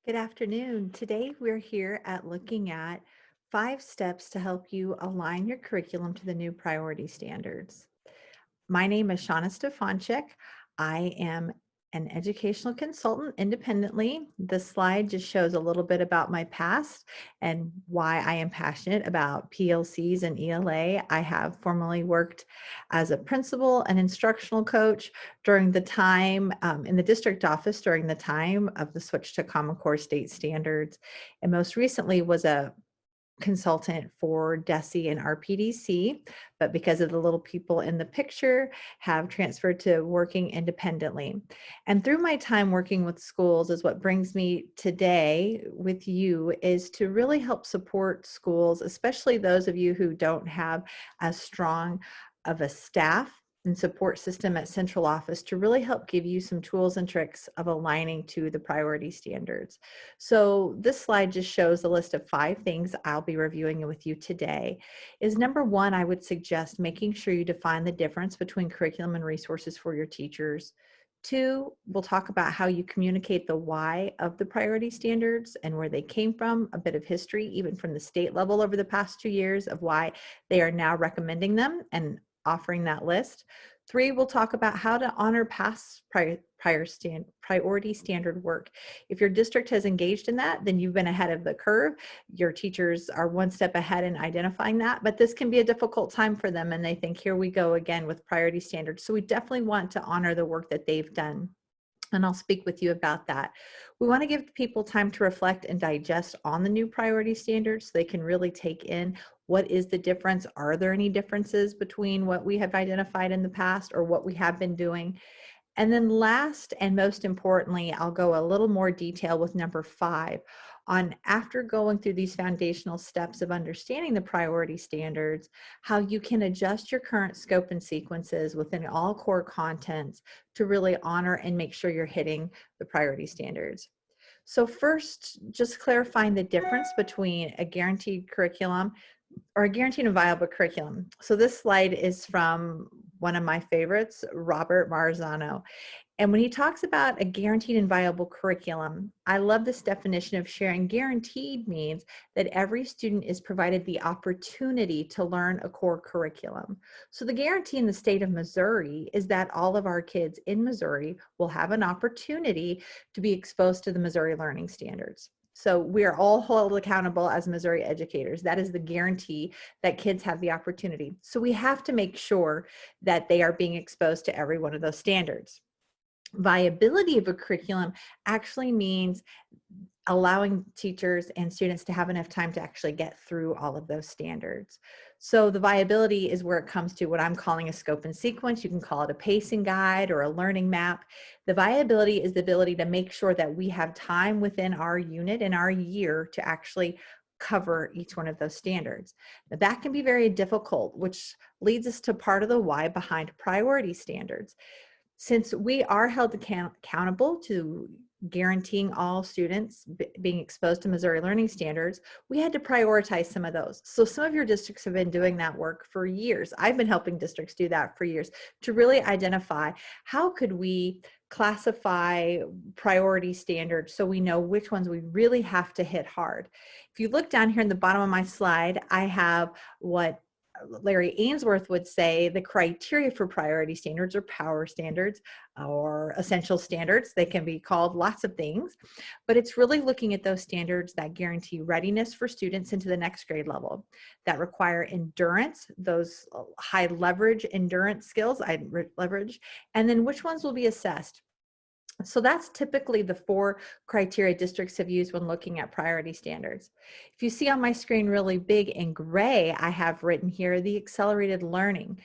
Good afternoon. Today we're here at looking at 5 steps to help you align your curriculum to the new priority standards. My name is Shauna Stefanchik. I am an educational consultant independently. This slide just shows a little bit about my past and why I am passionate about PLCs and ELA. I have formerly worked as a principal and instructional coach during the time in the district office during the time of the switch to Common Core state standards, and most recently was a consultant for DESE and RPDC, but because of the little people in the picture, have transferred to working independently. And through my time working with schools is what brings me today with you is to really help support schools, especially those of you who don't have as strong of a staff and support system at central office, to really help give you some tools and tricks of aligning to the priority standards. So this slide just shows a list of 5 things I'll be reviewing with you today. Is number one, I would suggest making sure you define the difference between curriculum and resources for your teachers. 2, we'll talk about how you communicate the why of the priority standards and where they came from, a bit of history, even from the state level over the past 2 years of why they are now recommending them and offering that list. 3, we'll talk about how to honor past priority standard work. If your district has engaged in that, then you've been ahead of the curve. Your teachers are one step ahead in identifying that, but this can be a difficult time for them, and they think, here we go again with priority standards. So we definitely want to honor the work that they've done. And I'll speak with you about that. We want to give people time to reflect and digest on the new priority standards so they can really take in what is the difference. Are there any differences between what we have identified in the past or what we have been doing? And then last and most importantly, I'll go a little more detail with number 5 on, after going through these foundational steps of understanding the priority standards, how you can adjust your current scope and sequences within all core contents to really honor and make sure you're hitting the priority standards. So first, just clarifying the difference between a guaranteed curriculum or a guaranteed and viable curriculum. So this slide is from one of my favorites, Robert Marzano. And when he talks about a guaranteed and viable curriculum, I love this definition of sharing. Guaranteed means that every student is provided the opportunity to learn a core curriculum. So the guarantee in the state of Missouri is that all of our kids in Missouri will have an opportunity to be exposed to the Missouri learning standards. So we are all held accountable as Missouri educators. That is the guarantee, that kids have the opportunity. So we have to make sure that they are being exposed to every one of those standards. Viability of a curriculum actually means allowing teachers and students to have enough time to actually get through all of those standards. So the viability is where it comes to what I'm calling a scope and sequence. You can call it a pacing guide or a learning map. The viability is the ability to make sure that we have time within our unit and our year to actually cover each one of those standards. Now, that can be very difficult, which leads us to part of the why behind priority standards. Since we are held accountable to guaranteeing all students being exposed to Missouri learning standards, we had to prioritize some of those. So some of your districts have been doing that work for years. I've been helping districts do that for years to really identify how could we classify priority standards so we know which ones we really have to hit hard. If you look down here in the bottom of my slide, I have what Larry Ainsworth would say the criteria for priority standards or power standards or essential standards. They can be called lots of things, but it's really looking at those standards that guarantee readiness for students into the next grade level, that require endurance, those high leverage endurance skills, leverage, and then which ones will be assessed. So that's typically the 4 criteria districts have used when looking at priority standards. If you see on my screen really big in gray, I have written here the accelerated learning.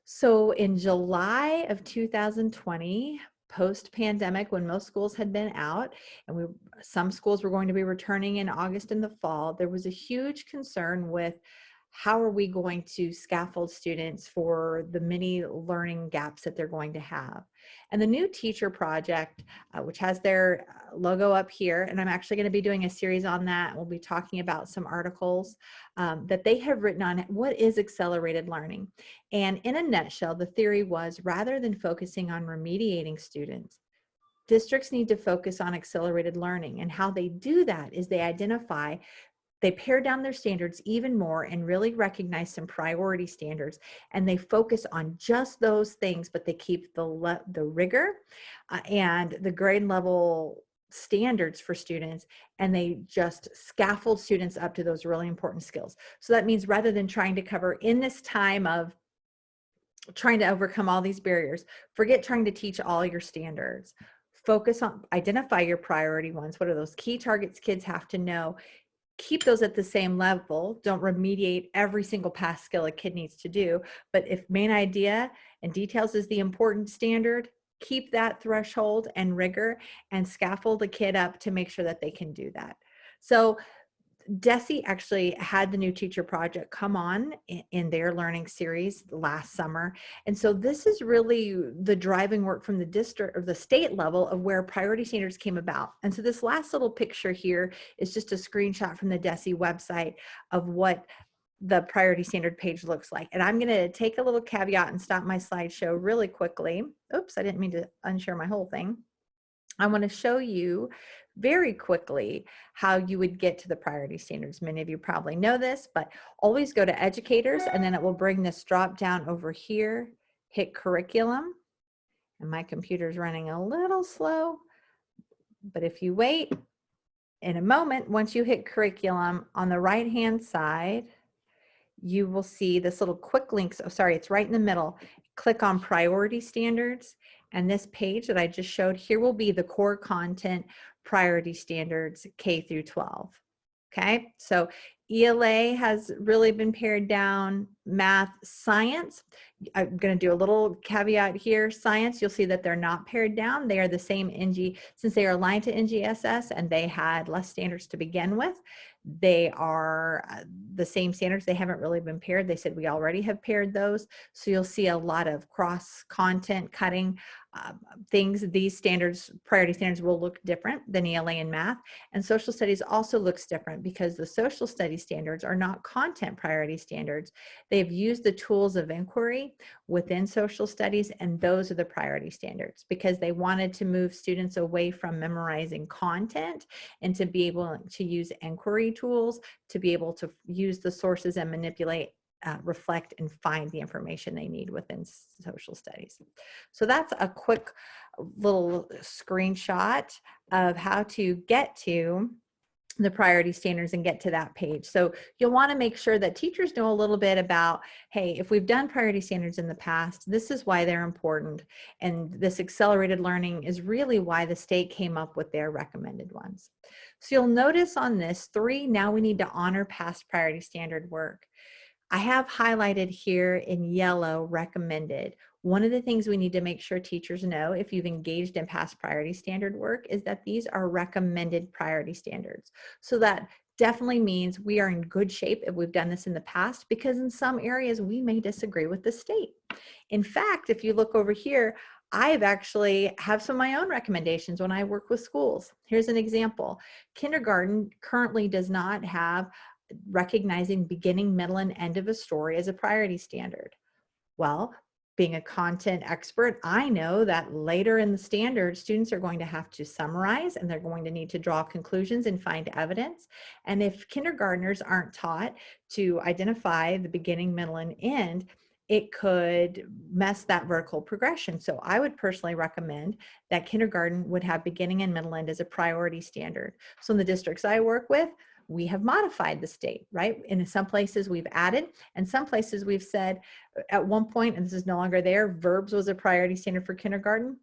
So in July of 2020, post-pandemic, when most schools had been out and some schools were going to be returning in August in the fall, there was a huge concern with how are we going to scaffold students for the many learning gaps that they're going to have. And the New Teacher Project, which has their logo up here, and I'm actually going to be doing a series on that. We'll be talking about some articles that they have written on what is accelerated learning. And in a nutshell, the theory was, rather than focusing on remediating students, districts need to focus on accelerated learning, and how they do that is they pare down their standards even more and really recognize some priority standards, and they focus on just those things, but they keep the rigor and the grade level standards for students, and they just scaffold students up to those really important skills. So that means rather than trying to cover in this time of trying to overcome all these barriers, forget trying to teach all your standards. Focus on, identify your priority ones. What are those key targets kids have to know? Keep those at the same level. Don't remediate every single past skill a kid needs to do. But if main idea and details is the important standard, keep that threshold and rigor and scaffold a kid up to make sure that they can do that. So DESE actually had the new teacher project come on in their learning series last summer. And so this is really the driving work from the district or the state level of where priority standards came about. And so this last little picture here is just a screenshot from the DESE website of what the priority standard page looks like. And I'm going to take a little caveat and stop my slideshow really quickly. Oops, I didn't mean to unshare my whole thing. I want to show you very quickly how you would get to the priority standards. Many of you probably know this, but always go to educators, and then it will bring this drop down over here, hit curriculum. And my computer's running a little slow, but if you wait in a moment, once you hit curriculum on the right hand side, you will see this little quick links. Oh, sorry, it's right in the middle. Click on priority standards. And this page that I just showed here will be the core content priority standards K through 12. Okay, so ELA has really been pared down. Math, science, I'm going to do a little caveat here. Science, you'll see that they're not pared down. They are the same NG, since they are aligned to NGSS and they had less standards to begin with. They are the same standards. They haven't really been paired. They said we already have paired those. So you'll see a lot of cross content cutting things. These standards, priority standards, will look different than ELA and math. And social studies also looks different because the social studies standards are not content priority standards. They've used the tools of inquiry within social studies, and those are the priority standards because they wanted to move students away from memorizing content and to be able to use inquiry tools to be able to use the sources and manipulate, reflect, and find the information they need within social studies. So that's a quick little screenshot of how to get to the priority standards and get to that page. So you'll want to make sure that teachers know a little bit about, hey, if we've done priority standards in the past, this is why they're important. And this accelerated learning is really why the state came up with their recommended ones. So you'll notice on this 3, now we need to honor past priority standard work. I have highlighted here in yellow recommended. One of the things we need to make sure teachers know if you've engaged in past priority standard work is that these are recommended priority standards. So that definitely means we are in good shape if we've done this in the past, because in some areas we may disagree with the state. In fact, if you look over here, I've actually have some of my own recommendations when I work with schools. Here's an example. Kindergarten currently does not have recognizing beginning, middle, and end of a story as a priority standard. Well, being a content expert, I know that later in the standard, students are going to have to summarize and they're going to need to draw conclusions and find evidence. And if kindergartners aren't taught to identify the beginning, middle, and end, it could mess that vertical progression. So I would personally recommend that kindergarten would have beginning and middle end as a priority standard. So in the districts I work with, we have modified the state, right? In some places we've added, and some places we've said at one point, and this is no longer there, verbs was a priority standard for kindergarten.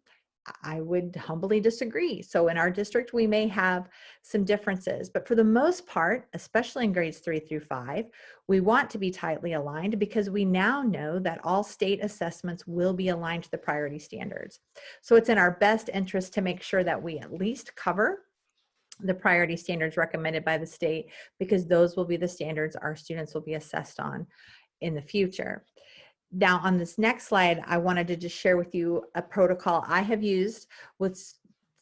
I would humbly disagree. So in our district, we may have some differences, but for the most part, especially in grades 3 through 5, we want to be tightly aligned because we now know that all state assessments will be aligned to the priority standards. So it's in our best interest to make sure that we at least cover the priority standards recommended by the state, because those will be the standards our students will be assessed on in the future. Now on this next slide, I wanted to just share with you a protocol I have used with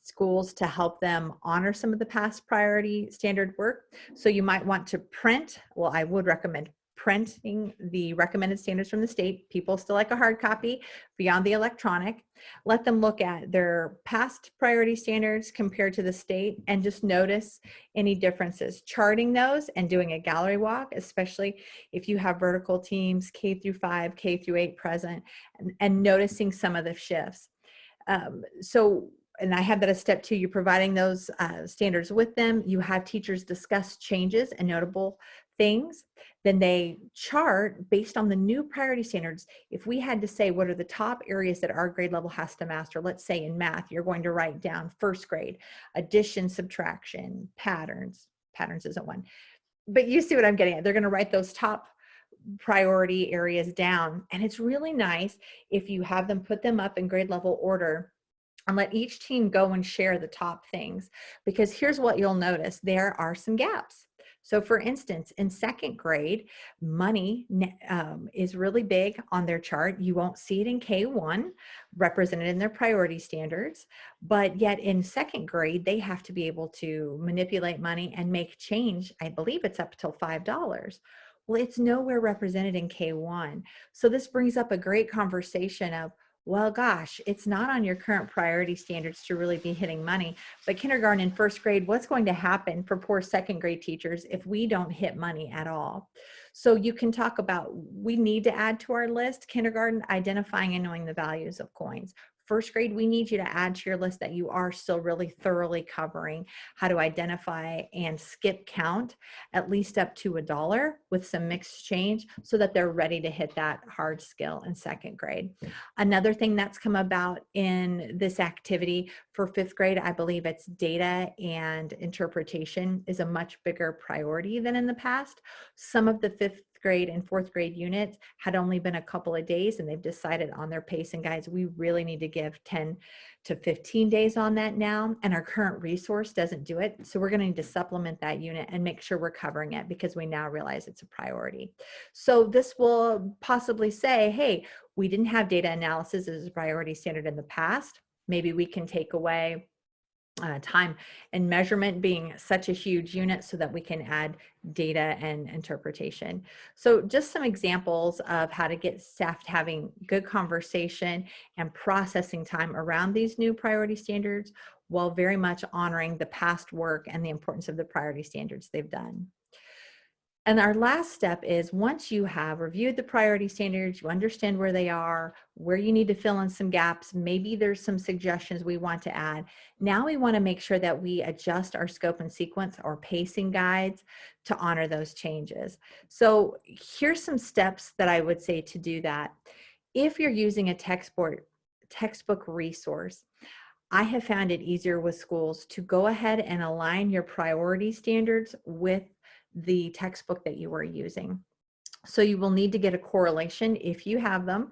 schools to help them honor some of the past priority standard work. So you might want to print, well, I would recommend printing the recommended standards from the state. People still like a hard copy beyond the electronic. Let them look at their past priority standards compared to the state and just notice any differences. Charting those and doing a gallery walk, especially if you have vertical teams, K through 5, K through 8 present, and noticing some of the shifts. And I have that as step 2, you're providing those standards with them. You have teachers discuss changes and notable things. Then they chart based on the new priority standards. If we had to say what are the top areas that our grade level has to master, let's say in math, you're going to write down first grade, addition, subtraction, patterns. Patterns isn't one, but you see what I'm getting at. They're going to write those top priority areas down. And it's really nice if you have them put them up in grade level order and let each team go and share the top things, because here's what you'll notice. There are some gaps. So for instance, in second grade, money is really big on their chart. You won't see it in K1 represented in their priority standards, but yet in second grade, they have to be able to manipulate money and make change. I believe it's up till $5. Well, it's nowhere represented in K1. So this brings up a great conversation of, well, gosh, it's not on your current priority standards to really be hitting money. But kindergarten and first grade, what's going to happen for poor second grade teachers if we don't hit money at all? So you can talk about, we need to add to our list, kindergarten, identifying and knowing the values of coins. First grade, we need you to add to your list that you are still really thoroughly covering how to identify and skip count at least up to $1 with some mixed change so that they're ready to hit that hard skill in second grade. Another thing that's come about in this activity for fifth grade, I believe it's data and interpretation is a much bigger priority than in the past. Some of the fifth grade and fourth grade units had only been a couple of days, and they've decided on their pacing guides, we really need to give 10 to 15 days on that now, and our current resource doesn't do it. So we're going to need to supplement that unit and make sure we're covering it because we now realize it's a priority. So this will possibly say, hey, we didn't have data analysis as a priority standard in the past. Maybe we can take away time and measurement being such a huge unit so that we can add data and interpretation. So just some examples of how to get staff having good conversation and processing time around these new priority standards while very much honoring the past work and the importance of the priority standards they've done. And our last step is, once you have reviewed the priority standards, you understand where they are, where you need to fill in some gaps, maybe there's some suggestions we want to add. Now we want to make sure that we adjust our scope and sequence or pacing guides to honor those changes. So here's some steps that I would say to do that. If you're using a textbook resource, I have found it easier with schools to go ahead and align your priority standards with the textbook that you are using. So you will need to get a correlation if you have them.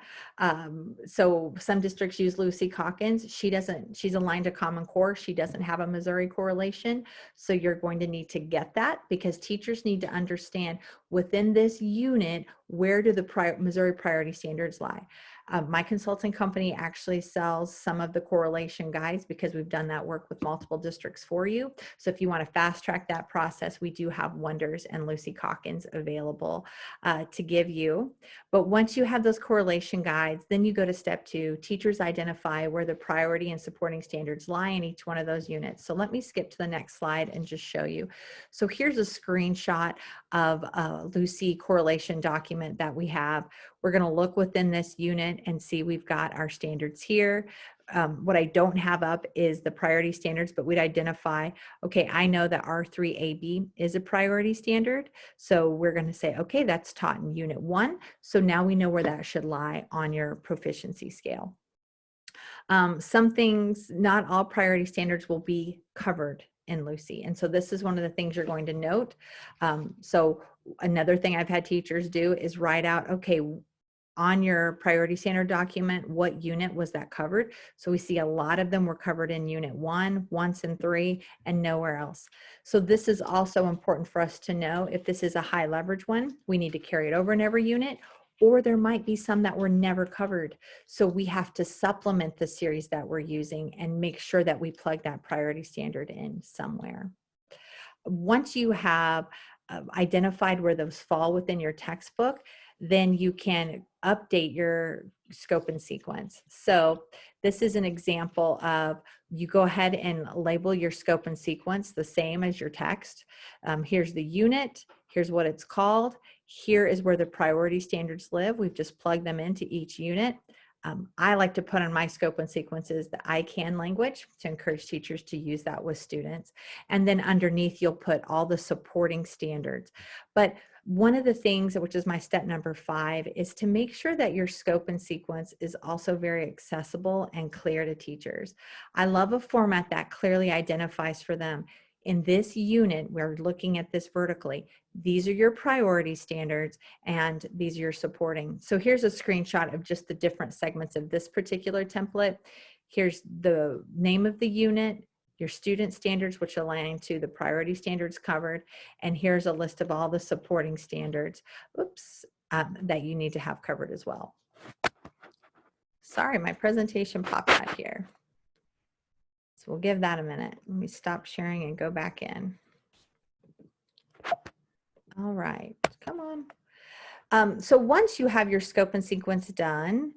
So some districts use Lucy Calkins. She's aligned to Common Core. She doesn't have a Missouri correlation. So you're going to need to get that, because teachers need to understand within this unit, where do the Missouri priority standards lie? My consulting company actually sells some of the correlation guides because we've done that work with multiple districts for you. So if you want to fast track that process, we do have Wonders and Lucy Calkins available to give you. But once you have those correlation guides, then you go to step 2. Teachers identify where the priority and supporting standards lie in each one of those units. So let me skip to the next slide and just show you. So here's a screenshot of a Lucy correlation document that we have. We're going to look within this unit and see we've got our standards here. What I don't have up is the priority standards, but we'd identify, okay, I know that R3AB is a priority standard. So we're going to say, okay, that's taught in unit 1. So now we know where that should lie on your proficiency scale. Some things, not all priority standards will be covered in Lucy. And so this is one of the things you're going to note. So another thing I've had teachers do is write out, okay, on your priority standard document, what unit was that covered? So we see a lot of them were covered in unit 1, once in 3, and nowhere else. So this is also important for us to know. If this is a high leverage one, we need to carry it over in every unit, or there might be some that were never covered. So we have to supplement the series that we're using and make sure that we plug that priority standard in somewhere. Once you have identified where those fall within your textbook, then you can update your scope and sequence. So this is an example of, you go ahead and label your scope and sequence the same as your text. Here's the unit, here's what it's called, here is where the priority standards live. We've just plugged them into each unit. I like to put on my scope and sequences the I CAN language to encourage teachers to use that with students. And then underneath, you'll put all the supporting standards. But one of the things, which is my step number 5, is to make sure that your scope and sequence is also very accessible and clear to teachers. I love a format that clearly identifies for them, in this unit, we're looking at this vertically. These are your priority standards and these are your supporting. So here's a screenshot of just the different segments of this particular template. Here's the name of the unit, your student standards, which align to the priority standards covered. And here's a list of all the supporting standards, that you need to have covered as well. Sorry, my presentation popped out here. So we'll give that a minute. Let me stop sharing and go back in. All right, come on. So once you have your scope and sequence done,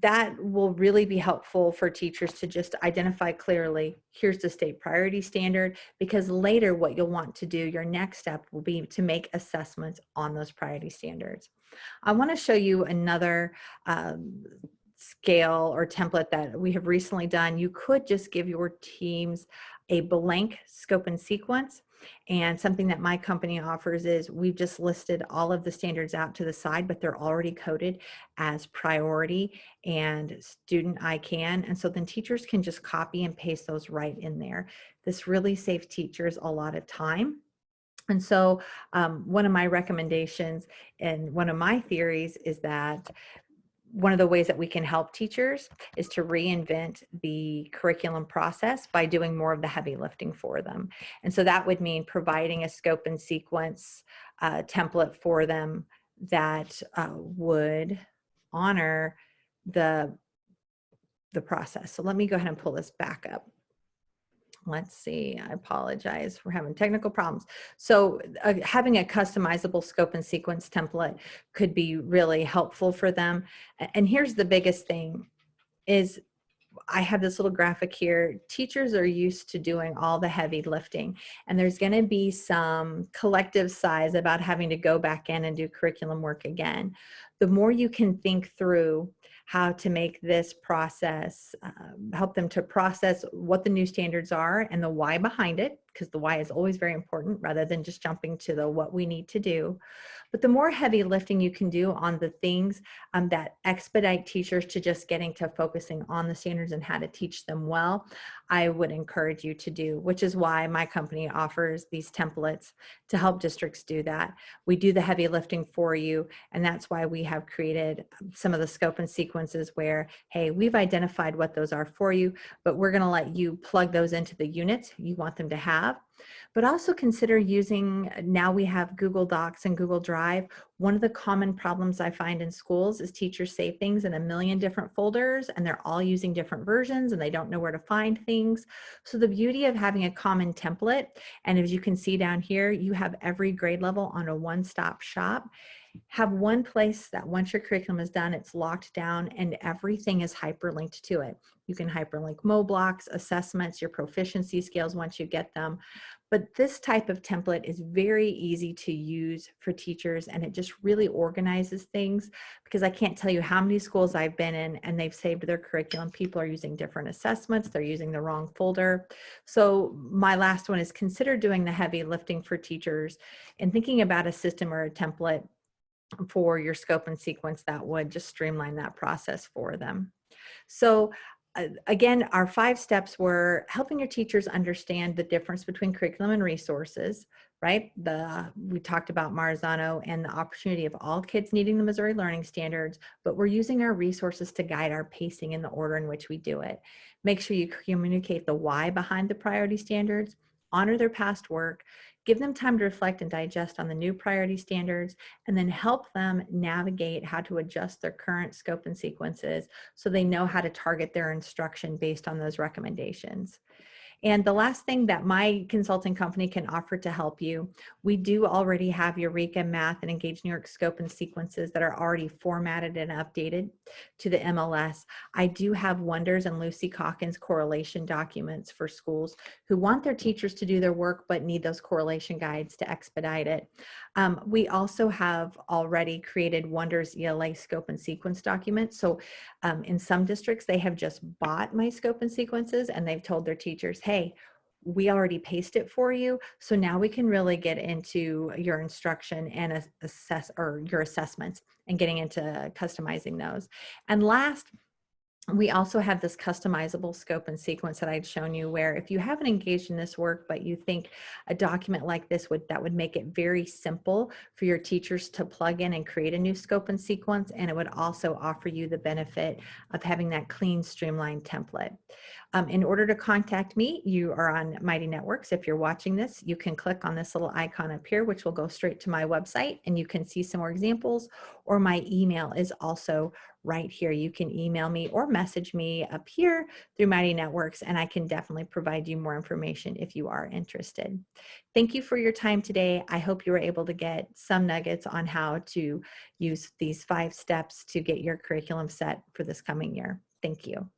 that will really be helpful for teachers to just identify clearly, here's the state priority standard, because later what you'll want to do, your next step will be to make assessments on those priority standards. I want to show you another scale or template that we have recently done. You could just give your teams a blank scope and sequence. And something that my company offers is we've just listed all of the standards out to the side, but they're already coded as priority and student I CAN. And so then teachers can just copy and paste those right in there. This really saves teachers a lot of time. And so one of my recommendations and one of my theories is that one of the ways that we can help teachers is to reinvent the curriculum process by doing more of the heavy lifting for them. And so that would mean providing a scope and sequence template for them that would honor the process. So let me go ahead and pull this back up. Let's see, I apologize for having technical problems. So having a customizable scope and sequence template could be really helpful for them. And here's the biggest thing is, I have this little graphic here. Teachers are used to doing all the heavy lifting, and there's going to be some collective sighs about having to go back in and do curriculum work again. The more you can think through how to make this process, help them to process what the new standards are and the why behind it, because the why is always very important rather than just jumping to the what we need to do. But the more heavy lifting you can do on the things that expedite teachers to just getting to focusing on the standards and how to teach them well, I would encourage you to do, which is why my company offers these templates to help districts do that. We do the heavy lifting for you, and that's why we have created some of the scope and sequences where, hey, we've identified what those are for you, but we're going to let you plug those into the units you want them to have. But also consider using, now we have Google Docs and Google Drive. One of the common problems I find in schools is teachers save things in a million different folders and they're all using different versions and they don't know where to find things. So the beauty of having a common template, and as you can see down here, you have every grade level on a one-stop shop. Have one place that once your curriculum is done, it's locked down and everything is hyperlinked to it. You can hyperlink MoBlocks, assessments, your proficiency scales once you get them. But this type of template is very easy to use for teachers, and it just really organizes things, because I can't tell you how many schools I've been in and they've saved their curriculum. People are using different assessments. They're using the wrong folder. So my last one is consider doing the heavy lifting for teachers and thinking about a system or a template for your scope and sequence that would just streamline that process for them. So again, our 5 steps were helping your teachers understand the difference between curriculum and resources, right? We talked about Marzano and the opportunity of all kids needing the Missouri Learning Standards, but we're using our resources to guide our pacing in the order in which we do it. Make sure you communicate the why behind the priority standards, honor their past work, give them time to reflect and digest on the new priority standards, and then help them navigate how to adjust their current scope and sequences so they know how to target their instruction based on those recommendations. And the last thing that my consulting company can offer to help you, we do already have Eureka Math and Engage New York scope and sequences that are already formatted and updated to the MLS. I do have Wonders and Lucy Calkins correlation documents for schools who want their teachers to do their work but need those correlation guides to expedite it. We also have already created Wonders ELA scope and sequence documents. So in some districts, they have just bought my scope and sequences and they've told their teachers, hey, we already paced it for you. So now we can really get into your instruction and assess or your assessments and getting into customizing those. And last, we also have this customizable scope and sequence that I'd shown you, where if you haven't engaged in this work, but you think a document like this would make it very simple for your teachers to plug in and create a new scope and sequence, and it would also offer you the benefit of having that clean, streamlined template. In order to contact me, you are on Mighty Networks. If you're watching this, you can click on this little icon up here, which will go straight to my website, and you can see some more examples, or my email is also right here. You can email me or message me up here through Mighty Networks, and I can definitely provide you more information if you are interested. Thank you for your time today. I hope you were able to get some nuggets on how to use these 5 steps to get your curriculum set for this coming year. Thank you.